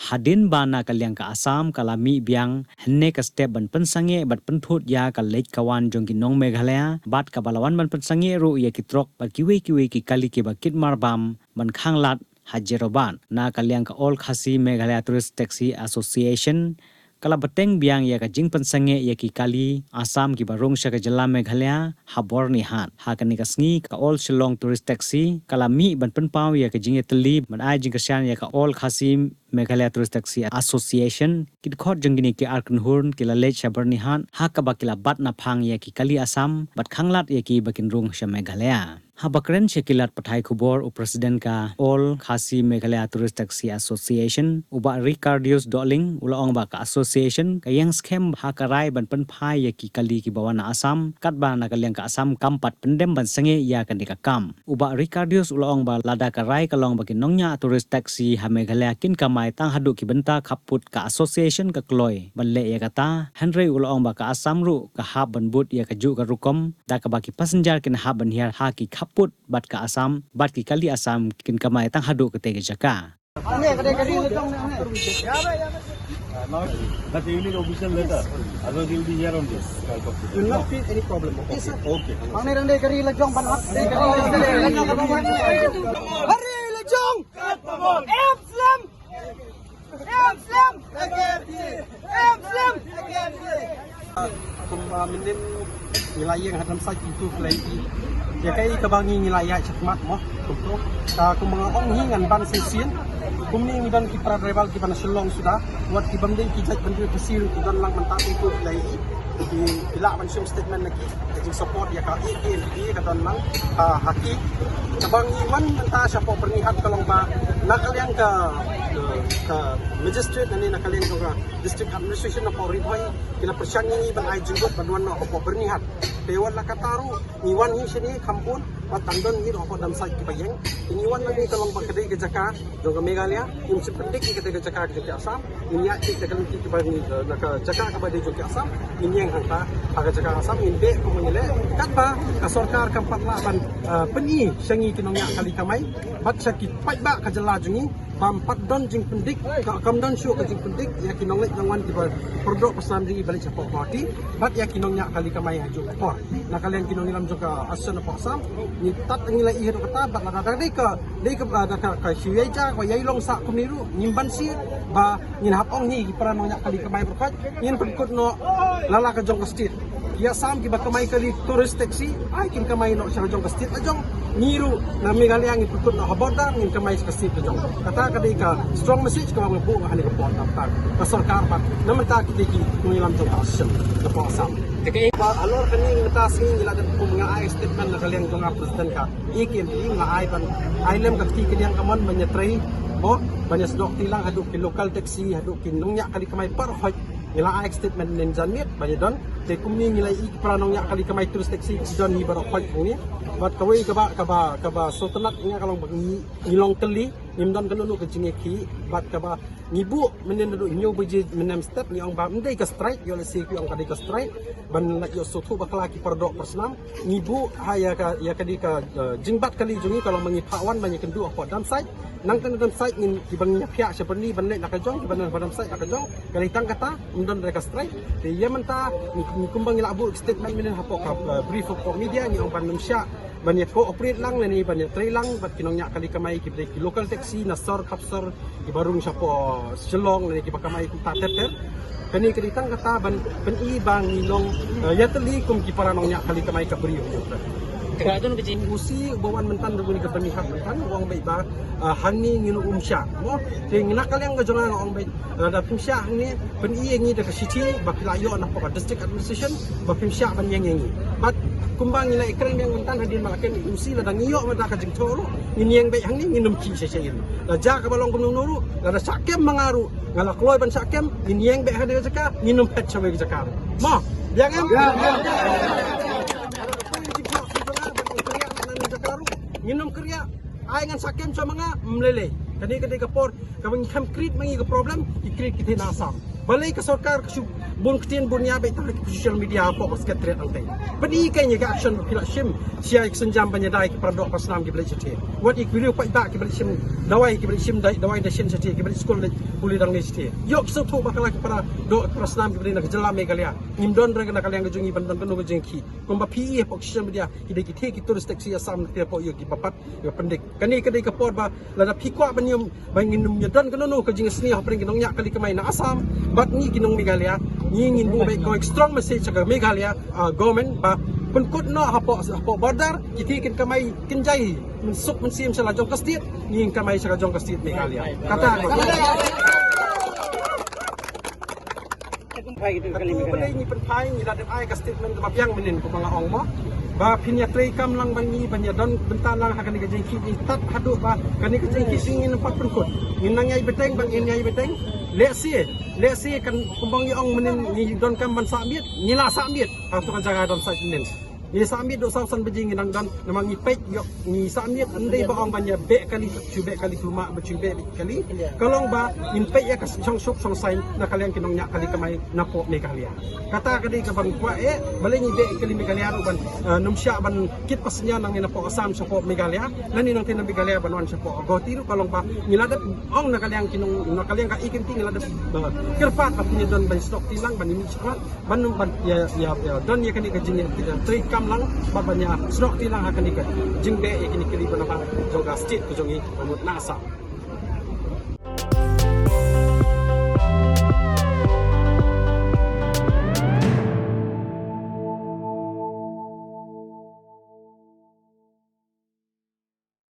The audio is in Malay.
hadin bana kaliang ka Assam kalami biang henne ka step ban pensange bat penthut ya ka lek kawan jongki nong Meghalaya bat ka balawan ban pensange ru ya kitrok bat kiwe ki kali ki bakit marbam ban khanglat Hajeroban na kaliang ka All Khasi Meghalaya Tourist Taxi Association kala bateng biang ya ka jing pensange ya ki kali Assam ki barong sya ka jala Meghalaya habor ni han ha ka ni ka sngi ka All Shillong Tourist Taxi kala mi ban penpau ya ka jing ya teli ban ai jing ka syan ya ka All Khasi Meghalaya Tourist Taxi Association kid khot jeng gini ki arkun hurn ki la le chabar ni han ha ka bakila bat na phang ya ki kali Assam bat khanglat ya ki bakin rong sya Meghalaya Habakren Shekilat Pathai Khubor President ka All Khasi Meghalaya Tourist Taxi Association uba Ricardius Doling ulaong ba ka association kayang scam hakarai ban penphai ya ki kali ki bawana Assam katba na kaliang ka Assam kampat pendem ban sange ya kan ka kam uba Ricardius ulaong ba lada ka rai kalong ba kinongnya tourist taxi ha Meghalaya kin kamai tang hadu ki benta khaput ka association ka kloi ban le ya kata Henry ulaong ba ka Assam ru ka hab ban but ya ka ju ka rukom da ka baki passenger kin hab ban hiar ha ki put bat ka Assam bat ki kali Assam kin kamai tang hadu ke tege jaka But you need official letter. Otherwise, you will be here on this. You will not feel any problem. Okay, sir. Okay. Pane rande kari lajong banat. Hari lajong. Abslam. Abslam. Abslam. Minim wilayah yang hadam sa itu lagi. Ya kai kabangi wilayah cakmat moh. Betul. Ka kumangong hingan ban sesin. Kumni ngiban ki para rival ki ban Shillong sudah. Wat ki bamdei ki jaj bantu kesir ki dan lang mentang itu lagi. Di bila mention statement lagi. Jadi support ya ka EKD ka dan lang haki. Kabangi wan mentah siapa pernihat kalong ba nakaliang ke magistrate dan nakaliang ke district administration na Riboy kila persyangi ban ai jenggot banwan no opo bernihat dewan la kataru niwan hi sini kampun patandon hi opo dam sai ki bayeng niwan lagi kalong ba kedai ke Jaka jong ke Meghalaya im sependik ki kedai ke Jaka ke Assam ini ya ki kalong ki bani nak Jaka ka badi jong ke Assam ini yang hangta aga Jaka Assam inde ko mengile kat ba ka sarkar kampat la ban peni syangi kinongnya kali kamai bat sakit pai ba ka jela jungi pampat don jing pendik ka kamdan syu ka jing pendik ya kinong lek jangwan ti produk pesan di balik sapok party bat ya kinongnya kali kamai haju por na kalian kinong ilam juga asen apa Assam ni tat ngilai ihir kata bat la dari ke ka syuyaja ko yailong sa kumiru nyimban si ba ngin hapong ni peranongnya kali kamai berkat ngin perkut no lala ka jong kastit ya Assam ki ba kamai kali tourist taxi ai kin kamai no sa jong kastit ajong niru na Meghalaya ngi perkut no haboda ngin kamai kastit ajong kata kadai ka strong message ka mga buong hani ka po tapag ka sarkar pa naman ta kitiki kung ilam to action na po Assam kaya pa alor kani ngatas ngi ila ko mga ay statement na kaliang tong president ka ikim nga ay pan ailem ka ti kaniang kamon manyatray mo banyas dok tilang haduk ki local taxi haduk ki nungnya kali kamay parhot nila ay statement nin janmit banyadon te kumni nila ikpranongnya kali kamay tourist taxi don hi barokot ni bat kawai kaba sultanat nga kalong ngilong keli nimdon kanunu ke jingeki bat kaba ngibu menen do nyo beje menem step ni ong ba ndai ka strike yo lesi ku ong kadi ka strike ban la yo sotu bakla ki perdok persnam ngibu haya ka ya kadi ka jingbat kali jungi kalau mengipawan banyak kendu apa dam site nang tan dam site ngin ibang nyapya seperti ban lek nakajong ban dam site nakajong kali tang kata mendon reka strike te ya menta ni kumbang ila abu statement menen hapo ka brief of media ni ong ban memsya banyak cooperate lang ni banyak tray lang bat kinongnya kali kamay ki local taxi na sor kapsor ibarung siya po Shillong na kipakamay kita teter kani kaditang kata ban ibang nilong yatali kum ki paranongnya kali kamay kabriyo kadon ke usi bawan mentan duguni ka panihat mentan wong bay ba hani nginu umsya mo ting nakaliang ga jonga ong bay da pumsya ni pen ngi da ka city bakilayo na po district administration ba pumsya ban yang bat kumbang nila ikren yang mentan hadin malaken usi la dangiyo mata ka jing toro ini yang bay hang ni nginum ki sesayin la ja ka balong kunung nuru la da sakem mangaru ngala kloy ban sakem ini yang bay hade jaka nginum pet sawe jaka mo yang nginum kerja ay ngan sakem sa mga mlele kani kadai kapor kabang ham create mangi ka problem i-create kita nasam balay ka sarkar bun ketien bunya baik tak social media apa sekretariat antai pedi kayaknya ke action pilak sim sia senjam banyadai ke pradok pasnam ke balik cete wat ik video pak tak ke balik sim dawai ke balik sim dawai da shin cete ke balik skol puli dang ni cete yok so tu bakal ke para dok pasnam ke balik nak jelam megalia nimdon rega nak kalian gejungi bantan kanu gejengki komba pi pak social media ide ki te ki turus taksi asam ke po yok ki papat yo pendek kani kedai ke por ba lada pikwa banyum bangin nyadon kanu ke jing sni ha pring kinong nya kali ke main asam bat ni kinong megalia ingin bu baik kau strong message ke Meghalaya government ba penkut no hapo border kita ikan kamai kenjai mensuk mensim salah jong kastit ingin kamai salah jong kastit Meghalaya kata ini penpai ni ladap ai ka statement ma piang menin ko mga ong mo ba pinya trei kam lang bangi banya don bentan lang hakan ni jengki ni tat hadu ba kan ni jengki singin empat penkut nginang ai beteng bang in ai beteng let's see kan kumbang yung menin ni don kam ban samit nila samit atau kan jaga don site menin ni samit do sausan bejing nang don namang ipek yok ni samit andai ba ong banya be kali cube kali kuma becube kali kalong ba impek ya kas chong shop chong sign na kalian kinong nya kali kamay napo Meghalaya kata kadi ka ban kwa balay ni be kali Meghalaya ban numsya ban kit pasnya nang napo asam sa po Meghalaya nani nang tin Meghalaya banwan sa po gotiro kalong ba niladat ong na kalian kinong na kalian ka ikin ting niladat kirpat pa pinya don ban stock tilang ban ni sa ban ya don ya kani ka jing trade kam lang babanya stock tilang akan ikan jingbe ikini kili ban ba joga state ko jongi nasa